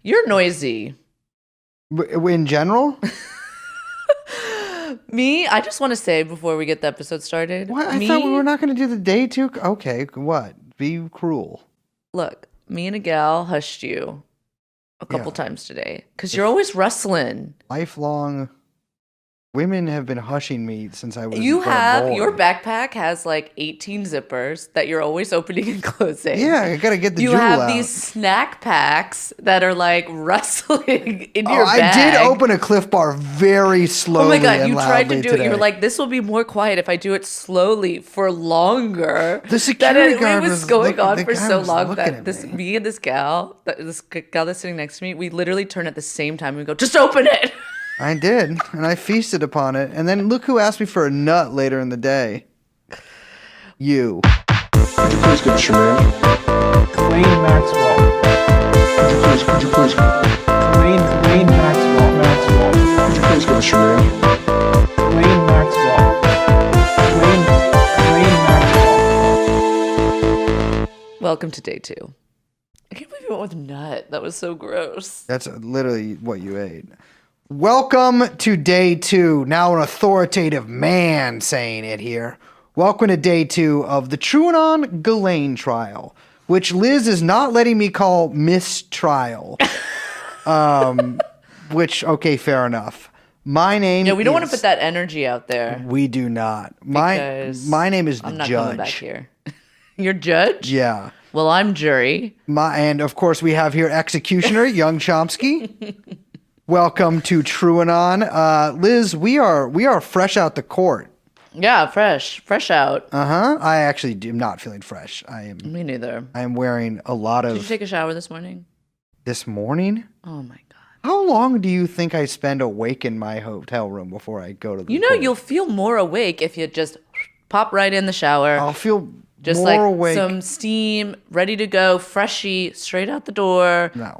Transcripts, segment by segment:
You're noisy. In general? Me, I just want to say before we get the episode started. What? I thought we were not going to do the day two. Okay, what? Be cruel. Look, me and a gal hushed you a couple times today because you're always rustling. Lifelong women have been hushing me since I was You have, born. your backpack has like 18 zippers that you're always opening and closing. Yeah, I got to get the jewel out. You have these snack packs that are like rustling in your bag. I did open a Cliff Bar very slowly. Oh my God, and you tried to do today. it. You were like, this will be more quiet if I do it slowly for longer. The security guard was going on for so long that me and this gal that's sitting next to me, we literally turn at the same time and we go, just open it. I did, and I feasted upon it. And then look who asked me for a nut later in the day. You. Could you please give us your name? Ghislaine Maxwell. Could you please? Ghislaine Maxwell. Could you please give us your name? Ghislaine Maxwell. Ghislaine Maxwell. Welcome to day 2. I can't believe you went with nut. That was so gross. That's literally what you ate. Welcome to day 2. Now an authoritative man saying it here. Welcome to day 2 of the TrueAnon Ghislaine trial, which Liz is not letting me call mistrial. Which, okay, fair enough. My name we don't want to put that energy out there. We do not. My name is the I'm not judge. coming back here. You're judge? Yeah. Well, I'm jury. And of course we have here executioner, young Chomsky. Welcome to TrueAnon. Liz, we are fresh out the court. Yeah, fresh out. I actually am not feeling fresh. Me neither. I am wearing a lot of. Did you take a shower this morning? This morning? Oh my God. How long do you think I spend awake in my hotel room before I go to the court? You'll You'll feel more awake if you just pop right in the shower. I'll feel just more like awake. Some steam, ready to go, freshy, straight out the door. No.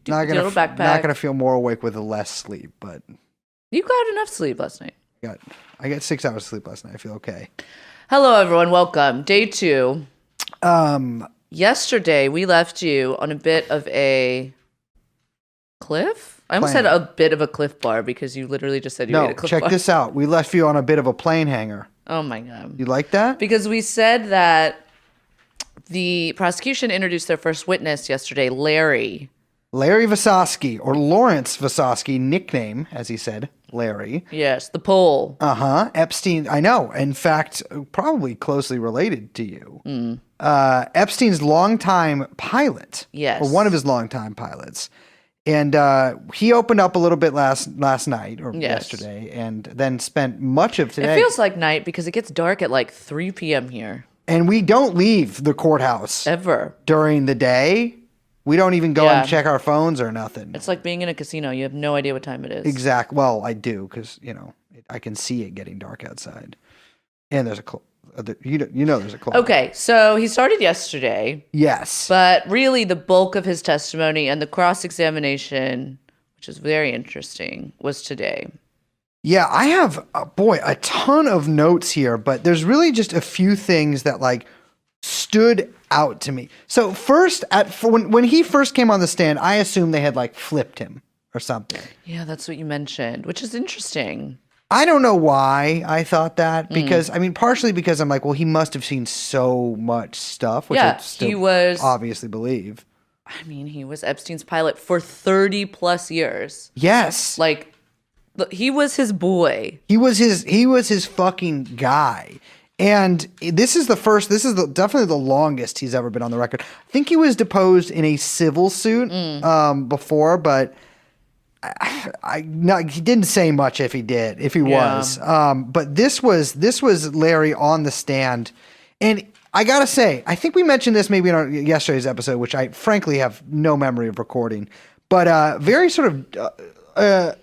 Not gonna feel more awake with less sleep, but you got enough sleep last night. I got 6 hours sleep last night. I feel okay. Hello everyone, welcome. Day 2. Yesterday we left you on a bit of a cliff? I almost said a bit of a Cliff Bar because you literally just said you ate a Cliff Bar. Check this out. We left you on a bit of a plane hanger. Oh my God. You like that? Because we said that the prosecution introduced their first witness yesterday, Larry Visosky, or Lawrence Visosky, nickname, as he said, Larry. Yes, the Pole. Epstein, I know. In fact, probably closely related to you. Epstein's longtime pilot. Yes. Or one of his longtime pilots. And he opened up a little bit last night or yesterday, and then spent much of today. It feels like night because it gets dark at like 3 p.m. here. And we don't leave the courthouse ever during the day. We don't even go and check our phones or nothing. It's like being in a casino. You have no idea what time it is. Exactly. Well, I do because I can see it getting dark outside, and there's a there's a clock. Okay, so he started yesterday. Yes. But really the bulk of his testimony and the cross-examination, which is very interesting, was today. Yeah, I have, a ton of notes here, but there's really just a few things that stood out to me. So first, when he first came on the stand, I assumed they had flipped him or something. Yeah, that's what you mentioned, which is interesting. I don't know why I thought that, because partially because I'm like, well, he must have seen so much stuff, which I still obviously believe. I mean, he was Epstein's pilot for 30 plus years. Yes. He was his boy. He was his fucking guy. And this is definitely the longest he's ever been on the record. I think he was deposed in a civil suit before, but he didn't say much if he was. But this was Larry on the stand. And I gotta say, I think we mentioned this maybe in yesterday's episode, which I frankly have no memory of recording, but very sort of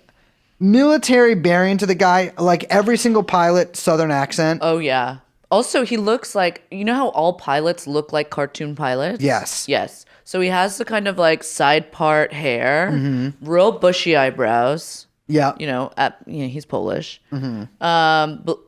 military bearing to the guy, like every single pilot, Southern accent. Oh yeah. Also, he looks like, how all pilots look like cartoon pilots? Yes. So he has the kind of side part hair, real bushy eyebrows. Yeah. He's Polish.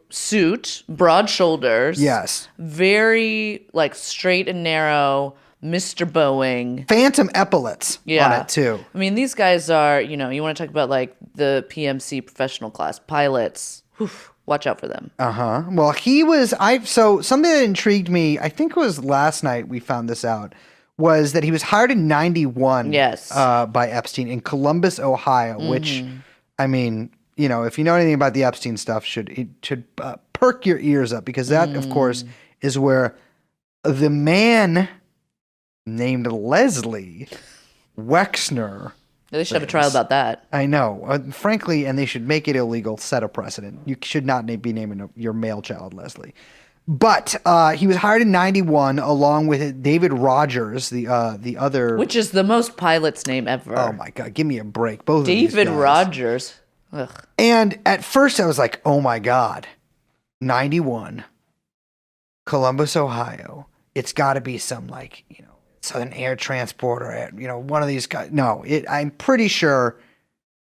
Suit, broad shoulders. Yes. Very straight and narrow, Mr. Boeing. Phantom epaulets on it too. I mean, these guys are, you want to talk about like the PMC professional class pilots. Whew, watch out for them. Well, he was, so something that intrigued me, I think it was last night we found this out, was that he was hired in 91 by Epstein in Columbus, Ohio, which, I mean, if you know anything about the Epstein stuff, it should perk your ears up, because that, of course, is where the man named Leslie Wexner. They should have a trial about that. I know. Frankly, and they should make it illegal, set a precedent. You should not be naming your male child Leslie. But he was hired in 91 along with David Rogers, the other... Which is the most pilot's name ever. Oh, my God. Give me a break. Both of David these guys. Rogers. Ugh. And at first I was like, oh, my God. 91. Columbus, Ohio. It's got to be some, like, Southern Air Transport or, one of these guys. No, I'm pretty sure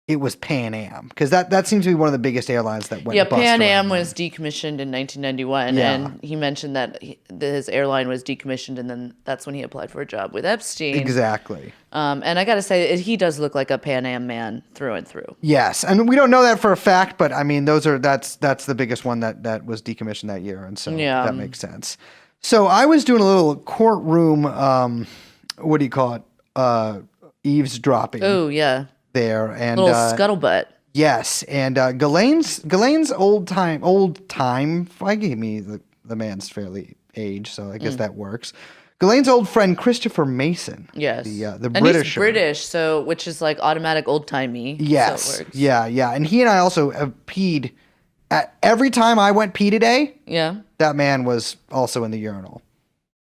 it was Pan Am, because that seems to be one of the biggest airlines that went bust. Pan Am was decommissioned in 1991, and he mentioned that his airline was decommissioned, and then that's when he applied for a job with Epstein. Exactly. And I got to say, he does look like a Pan Am man through and through. Yes, and we don't know that for a fact, but I mean, that's the biggest one that was decommissioned that year, and so that makes sense. So I was doing a little courtroom, what do you call it, eavesdropping. Oh, yeah. There and little scuttlebutt. Yes, and Ghislaine's old time. I gave me the man's fairly age, so I guess that works. Ghislaine's old friend Christopher Mason. Yes, the and Britisher. He's British, so which is like automatic old timey. Yes, so it works. yeah, and he and I also have peed. Every time I went pee today, that man was also in the urinal.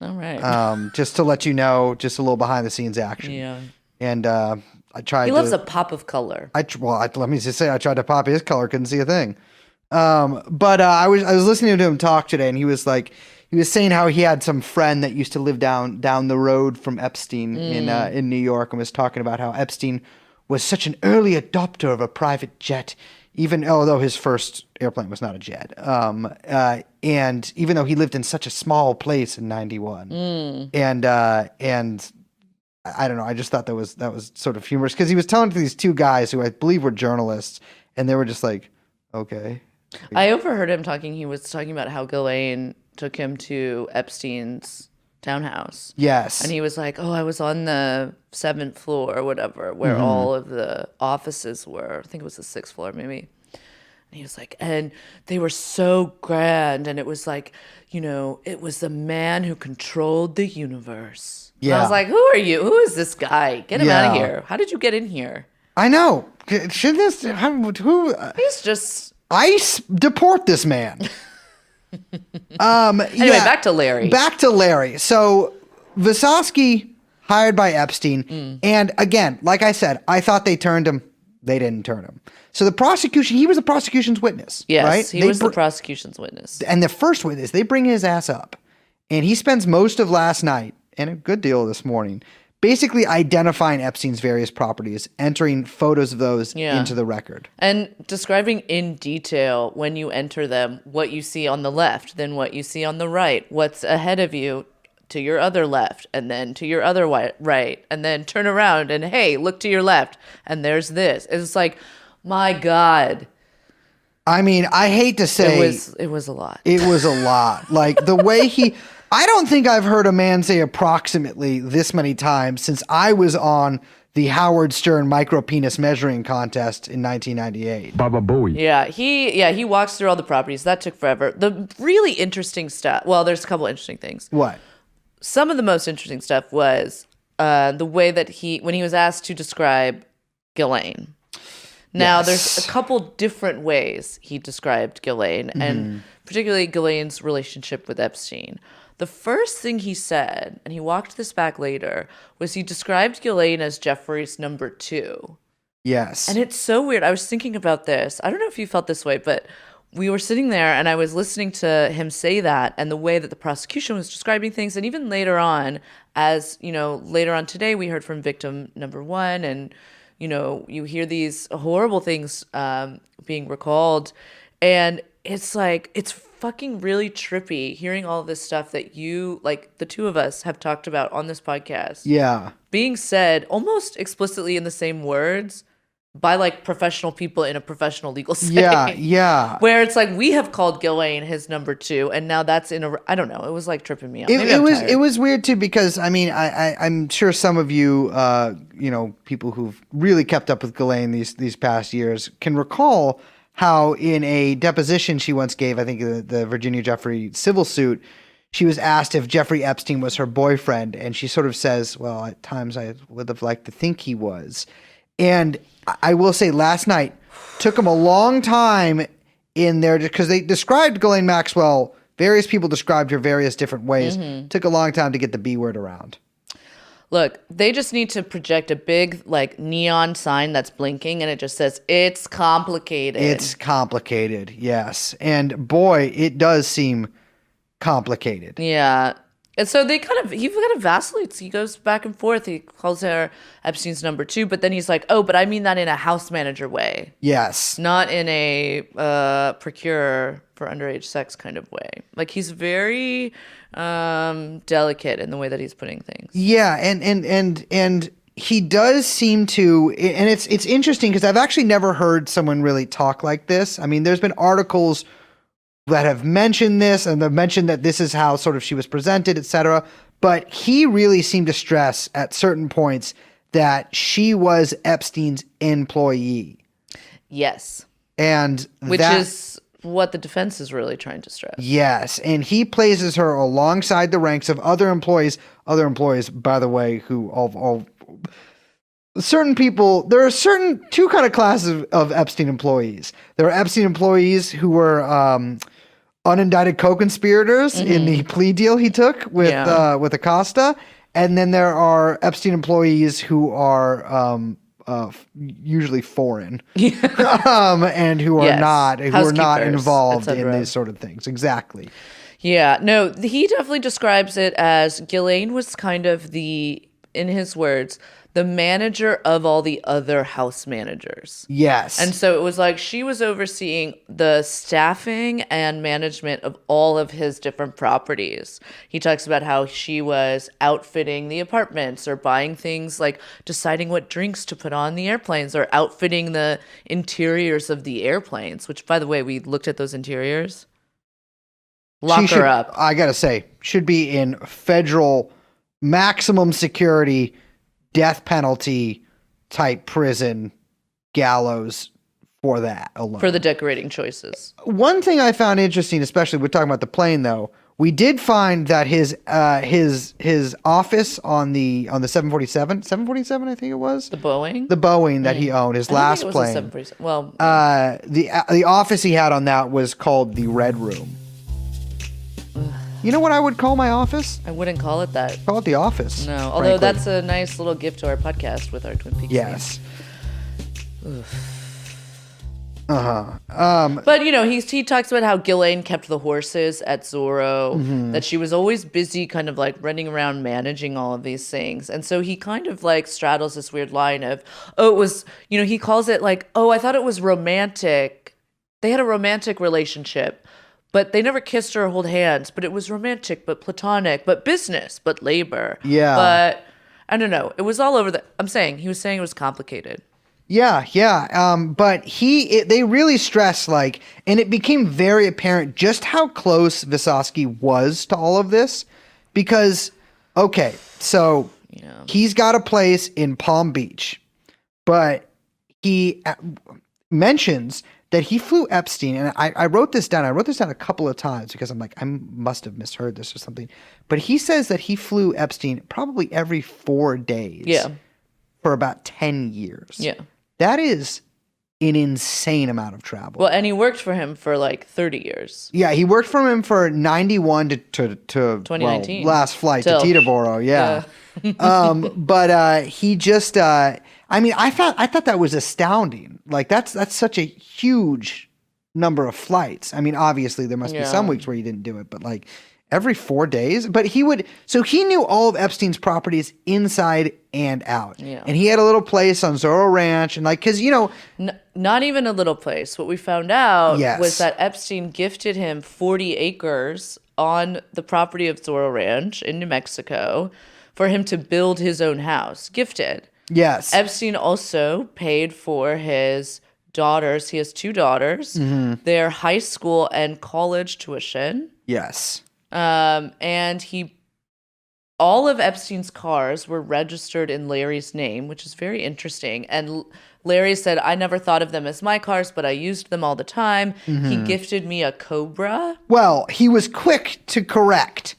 All right. Just to let you know, just a little behind the scenes action. Yeah. And I tried. He loves a pop of color. Let me just say, I tried to pop his color, couldn't see a thing. But I was listening to him talk today, and he was saying how he had some friend that used to live down the road from Epstein in New York, and was talking about how Epstein was such an early adopter of a private jet, even although his first airplane was not a jet. And even though he lived in such a small place in 91, and I don't know. I just thought that was sort of humorous, because he was telling to these two guys who I believe were journalists, and they were just like, okay. I overheard him talking. He was talking about how Ghislaine took him to Epstein's townhouse. Yes. And he was like, oh, I was on the 7th floor or whatever, where all of the offices were. I think it was the 6th floor, maybe. And he was like, and they were so grand. And it was like, it was the man who controlled the universe. Yeah. I was like, who are you? Who is this guy? Get him out of here. How did you get in here? I know. Should this... Who... He's just... ICE deport this man. Anyway, back to Larry. So Visosky hired by Epstein. And again, like I said, I thought they turned him. They didn't turn him. So he was the prosecution's witness. Yes, right? He was the prosecution's witness. And the first witness, they bring his ass up. And he spends most of last night, and a good deal this morning, basically identifying Epstein's various properties, entering photos of those into the record. And describing in detail, when you enter them, what you see on the left, then what you see on the right, what's ahead of you to your other left, and then to your other right, and then turn around and, hey, look to your left, and there's this. It's like, my God. I mean, I hate to say... It was a lot. It was a lot. Like, the way he... I don't think I've heard a man say approximately this many times since I was on the Howard Stern micro penis measuring contest in 1998. Baba Booey. Yeah, he walks through all the properties. That took forever. The really interesting stuff. Well, there's a couple interesting things. What? Some of the most interesting stuff was the way that when he was asked to describe Ghislaine. Now, there's a couple different ways he described Ghislaine, and particularly Ghislaine's relationship with Epstein. The first thing he said, and he walked this back later, was he described Ghislaine as Jeffrey's number 2. Yes. And it's so weird. I was thinking about this. I don't know if you felt this way, but we were sitting there and I was listening to him say that, and the way that the prosecution was describing things. And even later on, later on today, we heard from victim number 1, and, you hear these horrible things being recalled. And it's like, it's fucking really trippy hearing all this stuff that you, like the two of us have talked about on this podcast. Yeah. Being said almost explicitly in the same words by like professional people in a professional legal setting. Yeah, yeah. Where it's like we have called Ghislaine his number 2, and now that's in a. I don't know. It was like tripping me out. It was weird too because I mean I'm sure some of you people who've really kept up with Ghislaine these past years can recall how in a deposition she once gave, I think the Virginia Jeffrey civil suit, she was asked if Jeffrey Epstein was her boyfriend, and she sort of says, "Well, at times I would have liked to think he was," and I will say last night took them a long time in there because they described Ghislaine Maxwell. Various people described her various different ways. Took a long time to get the B word around. Look, they just need to project a big like neon sign that's blinking and it just says, "It's complicated." It's complicated, yes. And boy, it does seem complicated. Yeah. And so he kind of vacillates. He goes back and forth. He calls her Epstein's number 2, but then he's like, "Oh, but I mean that in a house manager way. Yes. Not in a procurer for underage sex kind of way." Like he's very delicate in the way that he's putting things. Yeah, and he does seem to, and it's interesting because I've actually never heard someone really talk like this. I mean, there's been articles that have mentioned this and they've mentioned that this is how sort of she was presented, etc. But he really seemed to stress at certain points that she was Epstein's employee. Yes. And which is what the defense is really trying to stress. Yes. And he places her alongside the ranks of other employees, by the way, who all certain people, there are two kind of classes of Epstein employees. There are Epstein employees who were unindicted co-conspirators in the plea deal he took with Acosta, and then there are Epstein employees who are usually foreign, and who are not involved in these sort of things. Exactly. Yeah. No, he definitely describes it as Ghislaine was kind of in his words, the manager of all the other house managers. Yes. And so it was like she was overseeing the staffing and management of all of his different properties. He talks about how she was outfitting the apartments or buying things like deciding what drinks to put on the airplanes or outfitting the interiors of the airplanes, which, by the way, we looked at those interiors. Lock her up. I got to say, should be in federal maximum security death penalty type prison gallows for that alone. For the decorating choices. One thing I found interesting, especially we're talking about the plane though, we did find that his office on the 747 I think it was. The Boeing that he owned, his last plane. 747. Well, the office he had on that was called the Red Room. You know what I would call my office? I wouldn't call it that. Call it the office. No, although that's a nice little gift to our podcast with our Twin Peaks. Yes. But he talks about how Ghislaine kept the horses at Zorro, that she was always busy kind of like running around managing all of these things. And so he kind of like straddles this weird line of, it was, he calls it like, I thought it was romantic. They had a romantic relationship. But they never kissed or hold hands. But it was romantic, but platonic, but business, but labor. Yeah. But I don't know. It was all over he was saying it was complicated. Yeah. But they really stress and it became very apparent just how close Visosky was to all of this. Because, okay, so he's got a place in Palm Beach. But he mentions that he flew Epstein, and I wrote this down. I wrote this down a couple of times because I'm like, I must have misheard this or something. But he says that he flew Epstein probably every 4 days for about 10 years. Yeah. That is an insane amount of travel. Well, and he worked for him for like 30 years. Yeah, he worked for him for 91 to 2019. Last flight to Teterboro, yeah. But he just... I thought that was astounding. Like that's such a huge number of flights. I mean, obviously there must be some weeks where you didn't do it, but every 4 days. But he knew all of Epstein's properties inside and out. Yeah. And he had a little place on Zorro Ranch. And because, not even a little place. What we found out Yes. was that Epstein gifted him 40 acres on the property of Zorro Ranch in New Mexico for him to build his own house. Gifted. yes. Epstein also paid for his daughters. He has 2 daughters. Their high school and college tuition. Yes. And all of Epstein's cars were registered in Larry's name, which is very interesting. And Larry said, I never thought of them as my cars, but I used them all the time. He gifted me a Cobra. Well, he was quick to correct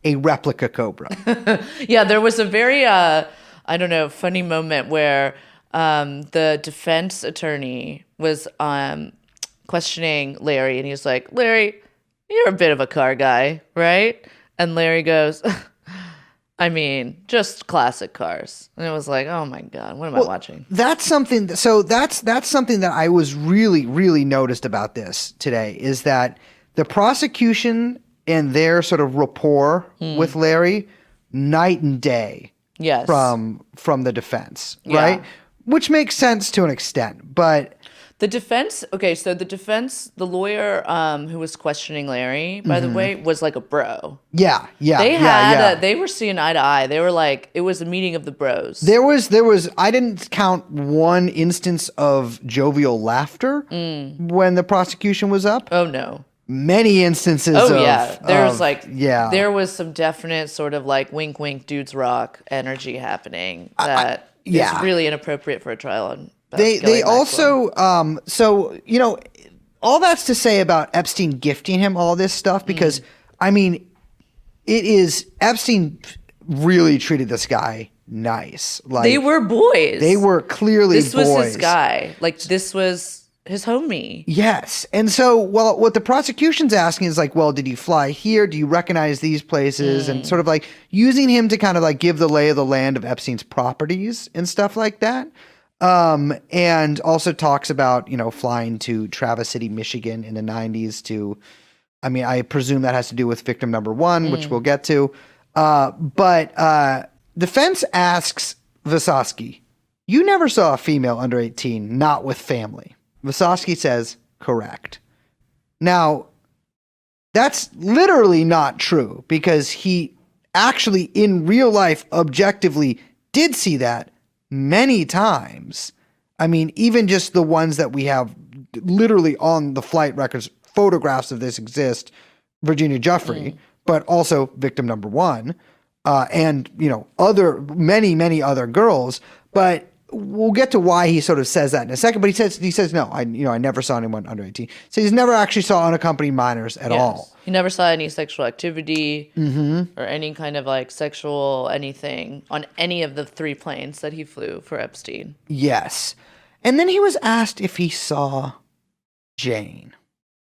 a replica Cobra. Yeah, there was a very, funny moment where the defense attorney was questioning Larry, and he was like, Larry, you're a bit of a car guy, right? And Larry goes, I mean, just classic cars. And it was like, oh my God, what am I watching? That's something. So that's something that I was really, really noticed about this today is that the prosecution and their sort of rapport with Larry, night and day. Yes. From the defense, right? Which makes sense to an extent, but the defense, the lawyer who was questioning Larry, by the way, was like a bro. Yeah. They were seeing eye to eye. They were like, it was a meeting of the bros. There was I didn't count one instance of jovial laughter when the prosecution was up. Oh no. Many instances there was some definite sort of like wink wink dudes rock energy happening that is really inappropriate for a trial on they also all that's to say about Epstein gifting him all this stuff because I mean Epstein really treated this guy nice. Like they were boys. They were clearly boys. This was his guy. Like this was his homie. Yes. And so, well, what the prosecution's asking is like, well, did you fly here? Do you recognize these places? And sort of like using him to kind of like give the lay of the land of Epstein's properties and stuff like that. And also talks about, flying to Traverse City, Michigan in the 90s I presume that has to do with victim number 1, which we'll get to. But defense asks Visosky, you never saw a female under 18 not with family. Visosky says, correct. Now, that's literally not true because he actually in real life objectively did see that many times. I mean, even just the ones that we have literally on the flight records, photographs of this exist, Virginia Giuffre, but also victim number 1, and, many other girls. But we'll get to why he sort of says that in a second, but he says no, I never saw anyone under 18. So he's never actually saw unaccompanied minors at all. He never saw any sexual activity or any kind of like sexual anything on any of the 3 planes that he flew for Epstein. Yes. And then he was asked if he saw Jane.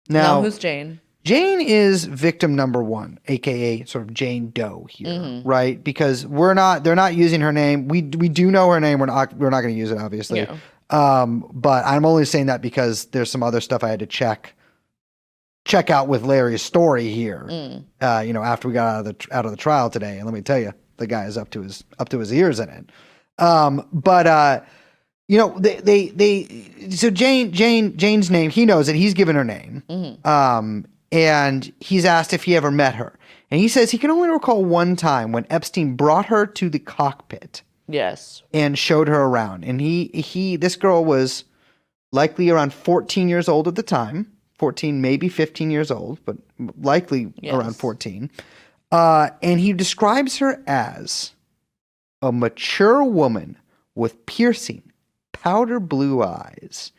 Now, who's Jane? Jane is victim number 1, aka sort of Jane Doe here, right? Because they're not using her name. We do know her name. We're not going to use it, obviously. Yeah. But I'm only saying that because there's some other stuff I had to check out with Larry's story here. After we got out of the trial today, and let me tell you, the guy is up to his ears in it. So Jane's name, he knows it. He's given her name. And he's asked if he ever met her. And he says he can only recall one time when Epstein brought her to the cockpit. Yes. And showed her around. And this girl was likely around 14 years old at the time. 14, maybe 15 years old, but likely around 14. And he describes her as a mature woman with piercing, powder blue eyes.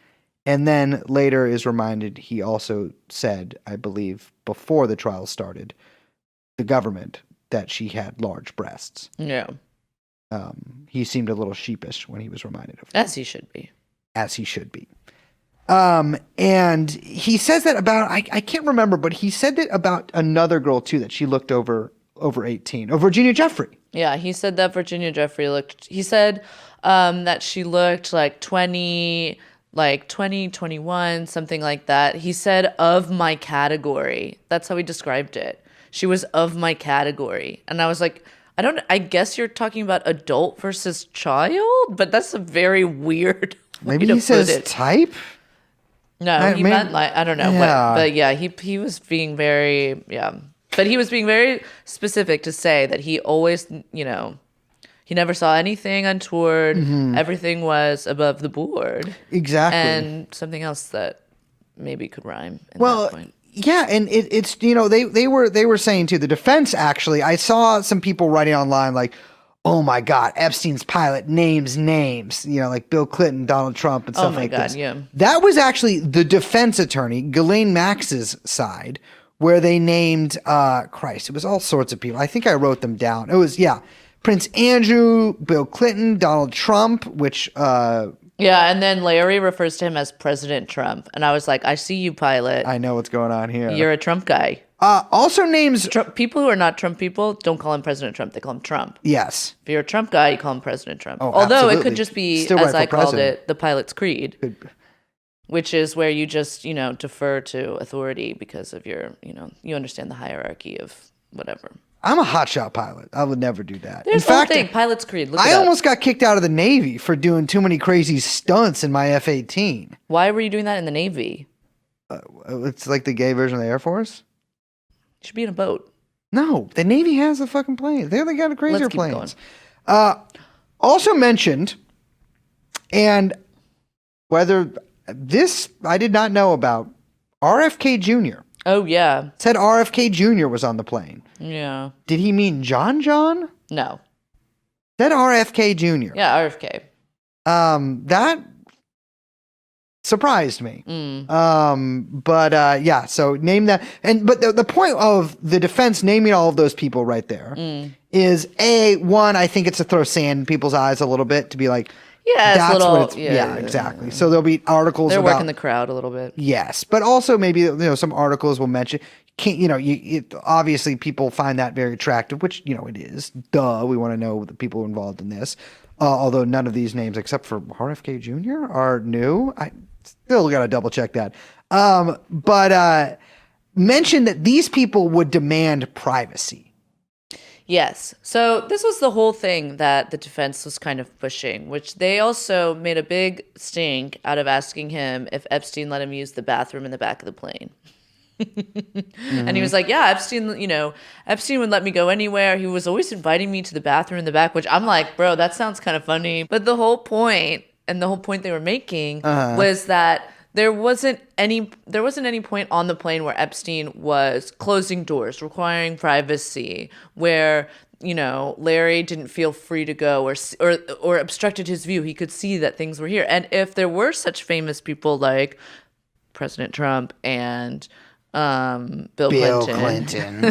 And then later is reminded, he also said, I believe, before the trial started, the government, that she had large breasts. Yeah. He seemed a little sheepish when he was reminded of that. As he should be. As he should be. And he says that about, I can't remember, but he said that about another girl too, that she looked over 18. Oh, Virginia Giuffre. Yeah, he said that Virginia Giuffre he said that she looked like 20, 21, something like that. He said, of my category. That's how he described it. she was of my category. And I was like, I guess you're talking about adult versus child, but that's a very weird way Maybe to he put says it. type? No, he meant like, I don't know. Yeah. But yeah, he was being very, yeah. But he was being very specific to say that he always, you know, he never saw anything untoward. Everything was above the board. Exactly. And something else that maybe could rhyme at Well, that point. yeah, and it's you know they were saying too, the defense actually. I saw some people writing online like, oh my God, Epstein's pilot names, you know, like Bill Clinton, Donald Trump, and stuff like this. Yeah. That was actually the defense attorney, Ghislaine Max's side, where they named Christ. It was all sorts of people. I think I wrote them down. It was Prince Andrew, Bill Clinton, Donald Trump, which Yeah, and then Larry refers to him as President Trump. And I was like, I see you, pilot. I know what's going on here. You're a Trump guy. Also names... People who are not Trump people don't call him President Trump. They call him Trump. Yes. If you're a Trump guy, you call him President Trump. Oh, Although absolutely. it could just be, Still as right I for called president. it, the pilot's creed, which is where you just, you know, defer to authority because of your, you know, you understand the hierarchy of whatever. I'm a hotshot pilot. I would never do that. There's In fact, one thing, pilot's creed. Look I it up. almost got kicked out of the Navy for doing too many crazy stunts in my F-18. Why were you doing that in the Navy? It's like the gay version of the Air Force. You should be in a boat. No, the Navy has the fucking planes. They got crazier Let's keep planes. Also mentioned, and whether this I did not know about, RFK Jr. Oh, yeah. Said RFK Jr. was on the plane. Yeah. Did he mean John? No. Said RFK Jr. Yeah, RFK. That surprised me. Yeah, so name that. But the point of the defense naming all of those people right there is one, I think it's to throw sand in people's eyes a little bit, to be like, Yeah, that's it's a little, what it's, yeah, exactly. So there'll be articles They're about working the crowd a little bit. yes, but also maybe, you know, some articles will mention, obviously people find that very attractive, which, you know, it is. Duh, we want to know the people involved in this. Although none of these names, except for RFK Jr., are new. I still got to double check that. But mentioned that these people would demand privacy. Yes. So this was the whole thing that the defense was kind of pushing, which they also made a big stink out of asking him if Epstein let him use the bathroom in the back of the plane. And he was like, yeah, Epstein would let me go anywhere. He was always inviting me to the bathroom in the back, which I'm like, bro, that sounds kind of funny. But the whole point they were making was that there wasn't any point on the plane where Epstein was closing doors, requiring privacy, where, you know, Larry didn't feel free to go or obstructed his view. He could see that things were here. And if there were such famous people like President Trump and Bill Clinton.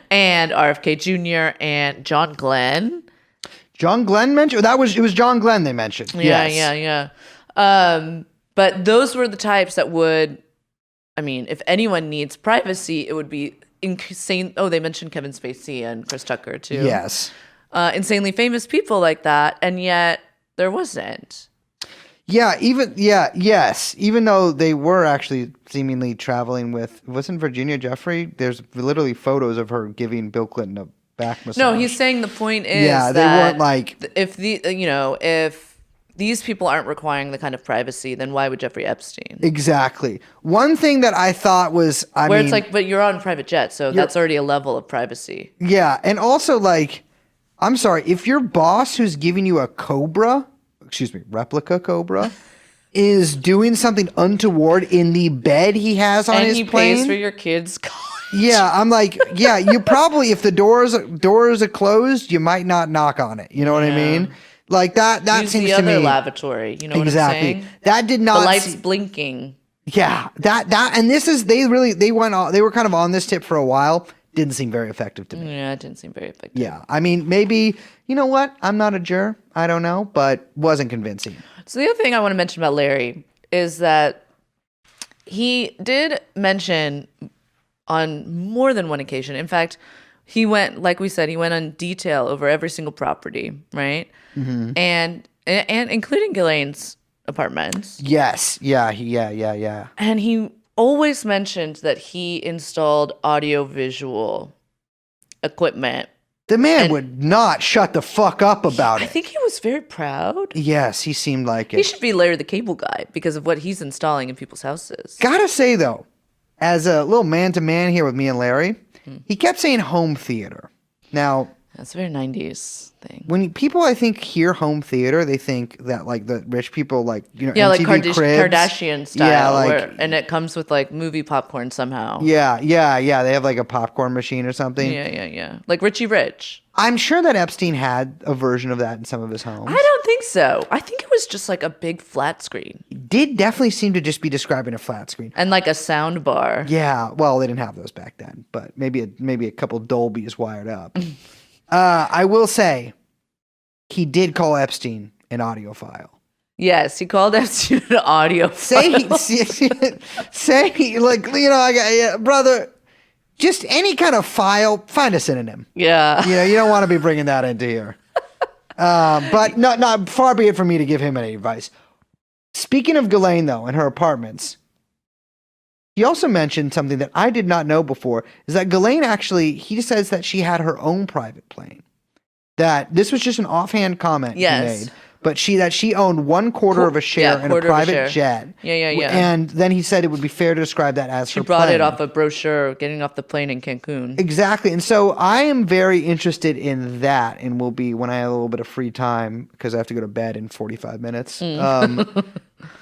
And RFK Jr. and John Glenn. John Glenn mentioned? It was John Glenn they mentioned. Yeah, yes. yeah. But those were the types that would, I mean, if anyone needs privacy, it would be insane. Oh, they mentioned Kevin Spacey and Chris Tucker too. Yes. Insanely famous people like that, and yet there wasn't. Yeah, yes. Even though they were actually seemingly traveling with, wasn't Virginia Jeffrey? There's literally photos of her giving Bill Clinton a back massage. No, he's saying the point is they that weren't like, if these people aren't requiring the kind of privacy, then why would Jeffrey Epstein? Exactly. One thing that I thought was, it's like, but you're on private jet, so that's already a level of privacy. Yeah, and also like, I'm sorry, if your boss who's giving you a replica Cobra, is doing something untoward in the bed he has on his plane. And he pays for your kids' college. Yeah, I'm like, yeah, you probably, if the doors are closed, you might not knock on it. You know what I mean? Like that Use seems the to me. other lavatory. You know exactly. what I'm saying? That did not. The lights blinking. Yeah, and this is, they were kind of on this tip for a while. Didn't seem very effective to me. Yeah, it didn't seem very effective. Yeah, I mean, maybe, you know what? I'm not a juror. I don't know, but wasn't convincing. So the other thing I want to mention about Larry is that he did mention on more than one occasion. In fact, he went, like we said, he went on detail over every single property, right? Mm-hmm. And including Ghislaine's apartments. Yes. Yeah. And he always mentioned that he installed audio-visual equipment. The man would not shut the fuck up about I it. think he was very proud. Yes, he seemed like it. He should be Larry the Cable Guy because of what he's installing in people's houses. Gotta say, though, as a little man-to-man here with me and Larry, he kept saying home theater. Now... That's a very 90s thing. When people, I think, hear home theater, they think that, like, the rich people, like, yeah, MTV like Cribs. Kardashian style. Yeah, like... and it comes with, like, movie popcorn somehow. Yeah. They have, like, a popcorn machine or something. Yeah. Like Richie Rich. I'm sure that Epstein had a version of that in some of his homes. I don't think so. I think it was just, like, a big flat screen. Did definitely seem to just be describing a flat screen. And, like, a sound bar. Yeah. Well, they didn't have those back then. But maybe a couple Dolbys wired up. I will say, he did call Epstein an audiophile. Yes, he called Epstein an audiophile. Say, like, brother, just any kind of file, find a synonym. Yeah. You don't want to be bringing that into here. But not far be it from me to give him any advice. Speaking of Ghislaine, though, and her apartments, he also mentioned something that I did not know before, is that Ghislaine actually, he says that she had her own private plane. That this was just an offhand comment he made. But she owned 1/4 of a share in a private jet. Yeah. And then he said it would be fair to describe that as her plane. She brought it off a brochure, getting off the plane in Cancun. Exactly. And so I am very interested in that, and will be when I have a little bit of free time, because I have to go to bed in 45 minutes.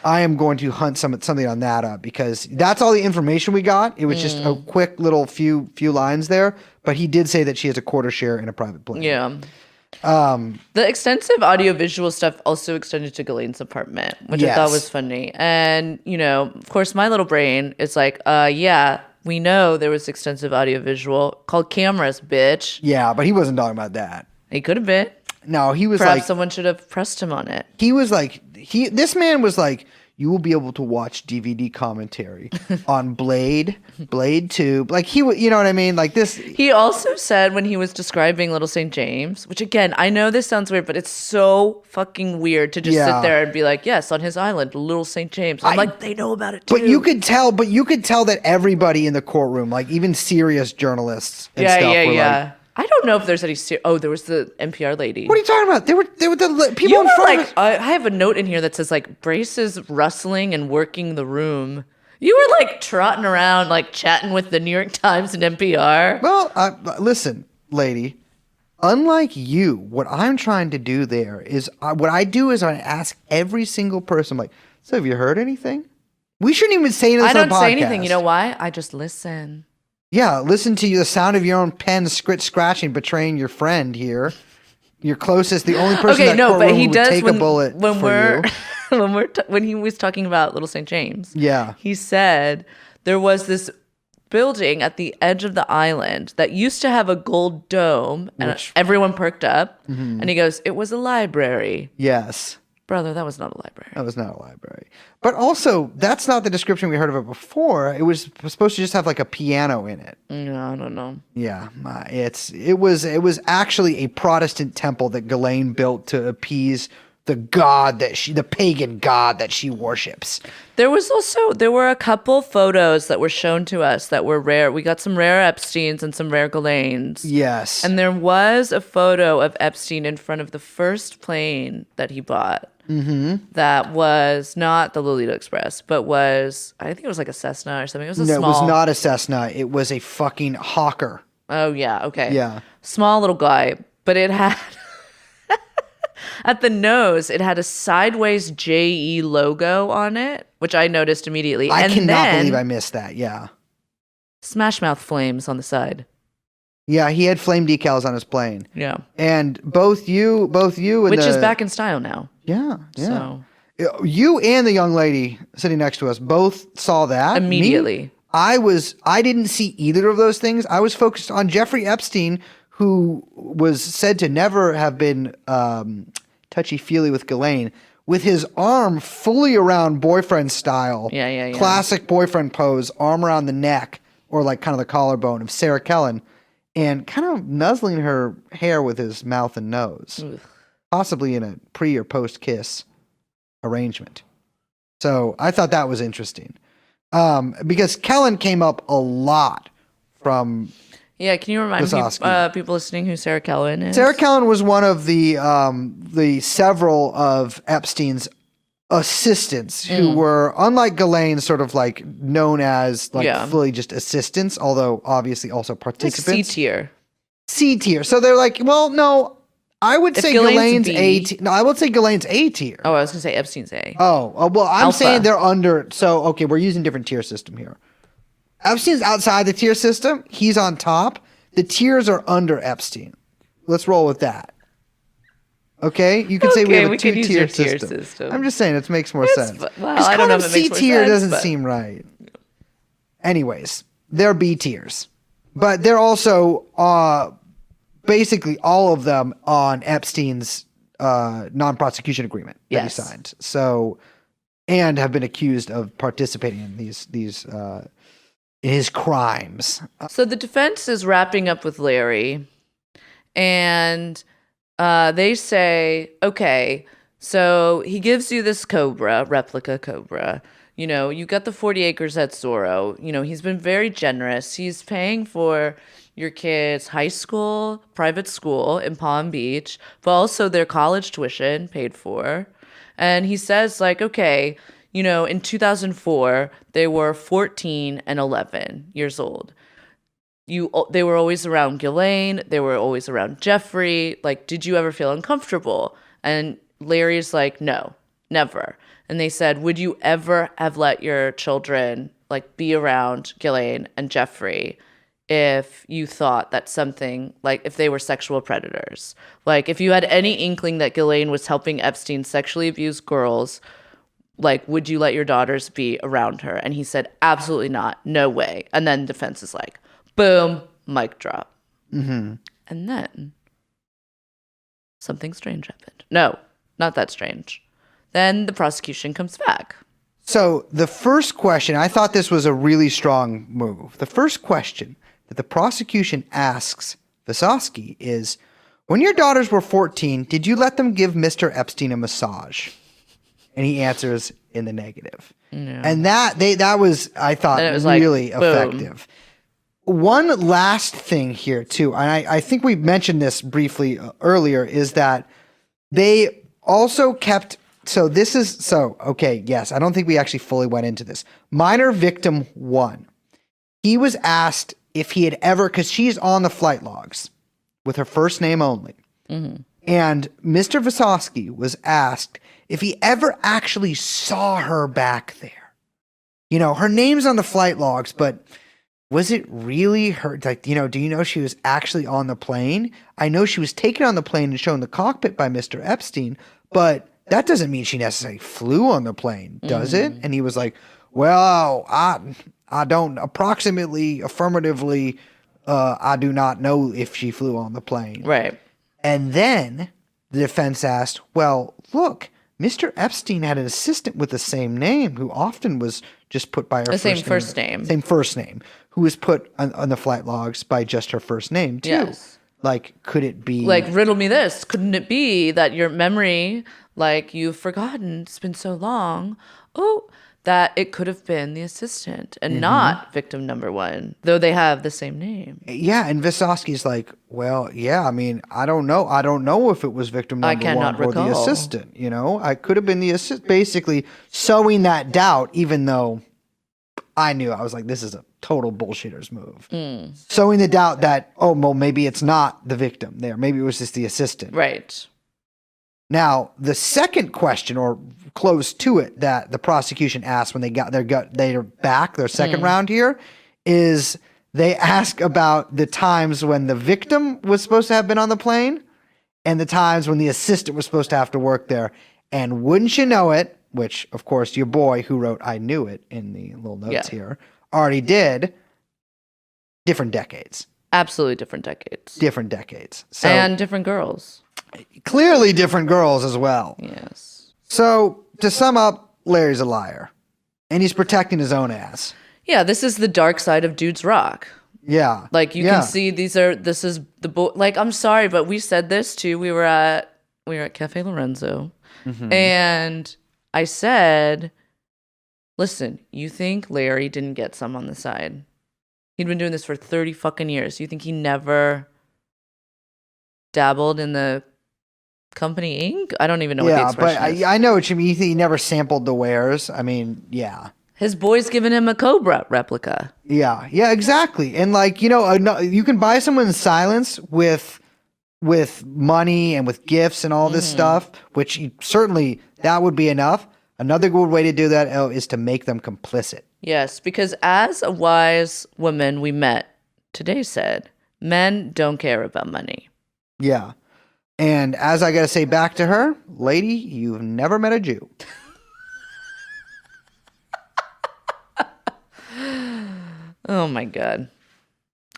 I am going to hunt something on that up, because that's all the information we got. It was just a quick little few lines there. But he did say that she has a 1/4 share in a private plane. Yeah. The extensive audiovisual stuff also extended to Ghislaine's apartment, which I thought was funny. And, of course, my little brain is like, yeah, we know there was extensive audiovisual called cameras, bitch. Yeah, but he wasn't talking about that. He could have been. No, he was Perhaps someone should have pressed him on it. He was like, this man was like, you will be able to watch DVD commentary on Blade 2. Like, you know what I mean? Like this. He also said when he was describing Little St. James, which again, I know this sounds weird, but it's so fucking weird to just sit there and be like, yes, on his island, Little St. James. I'm like, they know about it too. But you could tell that everybody in the courtroom, like even serious journalists and stuff were like, I don't know if there's any. There was the NPR lady. What are you talking about? They were the people in front of us. I have a note in here that says like braces rustling and working the room. You were like trotting around, like chatting with the New York Times and NPR. Well, listen, lady. Unlike you, what I'm trying to do there is what I do is I ask every single person, like, so have you heard anything? We shouldn't even say this on the podcast. I don't say anything. You know why? I just listen. Yeah, listen to the sound of your own pen scratching, betraying your friend here. Your closest, the only person in that courtroom who would take a bullet for you. When he was talking about Little St. James, he said there was this building at the edge of the island that used to have a gold dome, and everyone perked up. And he goes, "It was a library." Yes. Brother, that was not a library. That was not a library. But also, that's not the description we heard of it before. It was supposed to just have like a piano in it. No, I don't know. Yeah, it was actually a Protestant temple that Ghislaine built to appease the pagan god that she worships. There were a couple photos that were shown to us that were rare. We got some rare Epsteins and some rare Ghislaines. Yes. And there was a photo of Epstein in front of the first plane that he bought. That was not the Lolita Express, but I think it was like a Cessna or something. It was it was not a Cessna. It was a fucking Hawker. Oh, yeah. Okay. Yeah. Small little guy, but it had... At the nose, it had a sideways JE logo on it, which I noticed immediately. I cannot believe I missed that. Yeah. Smash Mouth flames on the side. Yeah, he had flame decals on his plane. Yeah. And both you and which is back in style now. Yeah. So you and the young lady sitting next to us both saw that. Immediately. I didn't see either of those things. I was focused on Jeffrey Epstein, who was said to never have been touchy-feely with Ghislaine, with his arm fully around boyfriend style. Yeah. Classic boyfriend pose, arm around the neck, or like kind of the collarbone of Sarah Kellen, and kind of nuzzling her hair with his mouth and nose. Ugh. Possibly in a pre- or post-kiss arrangement. So I thought that was interesting. Because Kellen came up a lot from... Yeah, can you remind Visosky. people listening who Sarah Kellen is? Sarah Kellen was one of the several of Epstein's assistants who were, unlike Ghislaine, sort of like known as fully just assistants, although obviously also participants. C tier. C tier. So they're like, well, no, I would say Ghislaine's A tier. No, I would say Ghislaine's A tier. Oh, I was going to say Epstein's A. Oh, well, I'm Alpha. saying they're under. So, okay, we're using different tier system here. Epstein's outside the tier system. He's on top. The tiers are under Epstein. Let's roll with that. Okay? You could say we have a two-tier system. I'm just saying it makes more sense. Well, I don't know if it makes more sense. C-tier doesn't seem right. Anyways, they're B tiers. But they're also basically all of them on Epstein's non-prosecution agreement that he signed. So, and have been accused of participating in these his crimes. So the defense is wrapping up with Larry, and they say, okay, so he gives you this replica Cobra. You know, you got the 40 acres at Zorro. You know, he's been very generous. He's paying for your kids' high school, private school in Palm Beach, but also their college tuition paid for. And he says, like, okay, you know, in 2004, they were 14 and 11 years old. They were always around Ghislaine. They were always around Jeffrey. Like, did you ever feel uncomfortable? And Larry's like, no, never. And they said, would you ever have let your children, like, be around Ghislaine and Jeffrey if you thought that something, like, if they were sexual predators? Like, if you had any inkling that Ghislaine was helping Epstein sexually abuse girls, like, would you let your daughters be around her? And he said, absolutely not. No way. And then defense is like, boom, mic drop. Mm-hmm. And then something strange happened. No, not that strange. Then the prosecution comes back. So the first question, I thought this was a really strong move. The first question that the prosecution asks Visosky is, when your daughters were 14, did you let them give Mr. Epstein a massage? And he answers in the negative. Yeah. And that was, I thought, really like, effective. One last thing here, too, and I think we mentioned this briefly earlier, is that they also kept, okay, yes, I don't think we actually fully went into this. Minor victim 1, he was asked if he had ever, because she's on the flight logs with her first name only. Mm-hmm. And Mr. Visosky was asked if he ever actually saw her back there. You know, her name's on the flight logs, but was it really her? Like, you know, do you know she was actually on the plane? I know she was taken on the plane and shown the cockpit by Mr. Epstein, but that doesn't mean she necessarily flew on the plane, does it? And he was like, well, I don't affirmatively, I do not know if she flew on the plane. Right. And then the defense asked, well, look, Mr. Epstein had an assistant with the same name who often was just put by her same first name. Same first name, who was put on the flight logs by just her first name, too. Yes. Like, could it be... Like, riddle me this. Couldn't it be that your memory, like, you've forgotten, it's been so long, that it could have been the assistant and not victim number 1, though they have the same name. Yeah, and Visosky's like, well, yeah, I mean, I don't know. I don't know if it was victim number 1 or the assistant, you know? I could have been the assistant, basically sowing that doubt, even though I knew. I was like, this is a total bullshitter's move. Sowing the doubt that, oh, well, maybe it's not the victim there. Maybe it was just the assistant. Right. Now, the second question, or close to it, that the prosecution asked when they got their second round here, is they ask about the times when the victim was supposed to have been on the plane and the times when the assistant was supposed to have to work there. And wouldn't you know it, which, of course, your boy who wrote I knew it in the little notes here already did, different decades. Absolutely different decades. Different decades. So, and different girls. Clearly different girls as well. Yes. So, to sum up, Larry's a liar. And he's protecting his own ass. Yeah, this is the dark side of Dudes Rock. Yeah. Like, you can see this is the like, I'm sorry, but we said this too. We were at Cafe Lorenzo. And I said, listen, you think Larry didn't get some on the side? He'd been doing this for 30 fucking years. You think he never dabbled in the company ink? I don't even know what the expression is. I know what you mean. You think he never sampled the wares? I mean, yeah. His boy's giving him a Cobra replica. Yeah, exactly. And like, you can buy someone in silence with money and with gifts and all this stuff, which certainly that would be enough. Another good way to do that is to make them complicit. Yes, because as a wise woman we met today said, men don't care about money. Yeah. And as I got to say back to her, lady, you've never met a Jew. Oh my God.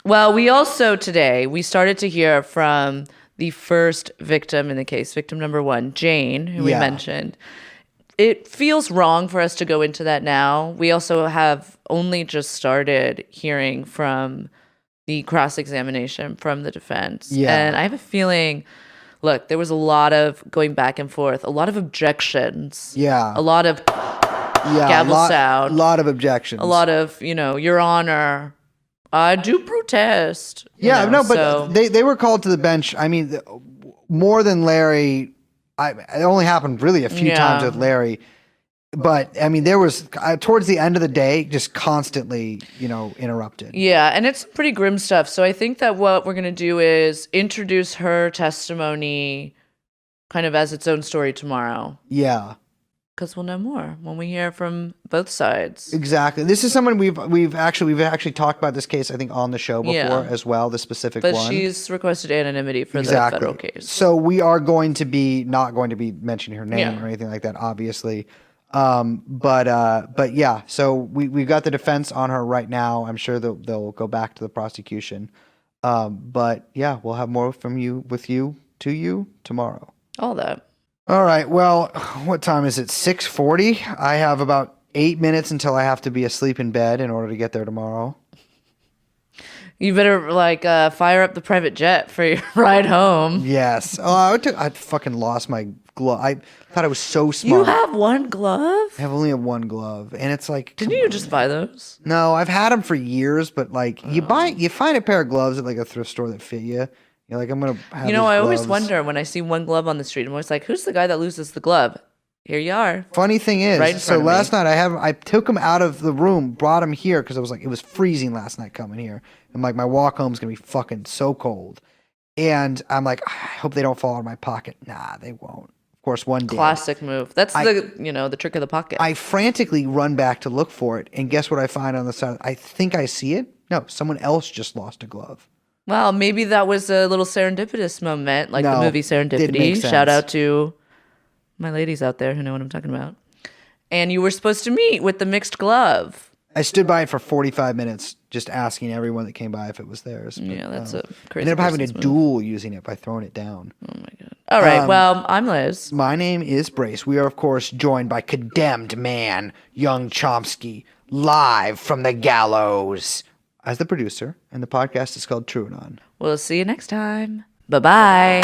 Well, we also today, we started to hear from the first victim in the case, victim number 1, Jane, who we mentioned. It feels wrong for us to go into that now. We also have only just started hearing from the cross-examination from the defense. Yeah. And I have a feeling, look, there was a lot of going back and forth, a lot of objections. Yeah. A lot of gavel sound. A lot of objections. A lot of, Your Honor, I do protest. But they were called to the bench. I mean, more than Larry. It only happened really a few times with Larry. But, I mean, there was, towards the end of the day, just constantly, interrupted. Yeah, and it's pretty grim stuff. So I think that what we're going to do is introduce her testimony kind of as its own story tomorrow. Yeah. Because we'll know more when we hear from both sides. Exactly. This is someone we've actually talked about this case, I think, on the show before as well, the specific one. But she's requested anonymity for the federal case. So we are going to be not going to be mentioning her name or anything like that, obviously. But yeah, so we've got the defense on her right now. I'm sure they'll go back to the prosecution. But yeah, we'll have more from you to you tomorrow. All that. All right. Well, what time is it? 6:40. I have about 8 minutes until I have to be asleep in bed in order to get there tomorrow. You better fire up the private jet for your ride home. Yes. Oh, I fucking lost my glove. I thought I was so smart. You have one glove? I have only one glove, and it's like. Didn't you just buy those? No, I've had them for years, but you find a pair of gloves at like a thrift store that fit you. You're like, I'm gonna have these I gloves. always wonder when I see one glove on the street. I'm always like, who's the guy that loses the glove? Here you are. Funny thing is, so last night I took him out of the room, brought him here because I was like, it was freezing last night coming here. I'm like, my walk home is gonna be fucking so cold, and I'm like, I hope they don't fall out of my pocket. Nah, they won't. Of course, one day. Classic move. That's the trick of the pocket. I frantically run back to look for it, and guess what I find on the side? I think I see it. No, someone else just lost a glove. Well, maybe that was a little serendipitous moment, like the movie Serendipity. Shout out to my ladies out there who know what I'm talking about. And you were supposed to meet with the mixed glove. I stood by it for 45 minutes, just asking everyone that came by if it was theirs. But, that's a crazy. Ended up having a duel using it by throwing it down. Oh my God. All right. Well, I'm Liz. My name is Brace. We are, of course, joined by condemned man, young Chomsky, live from the gallows as the producer, and the podcast is called TrueAnon. We'll see you next time. Bye-bye.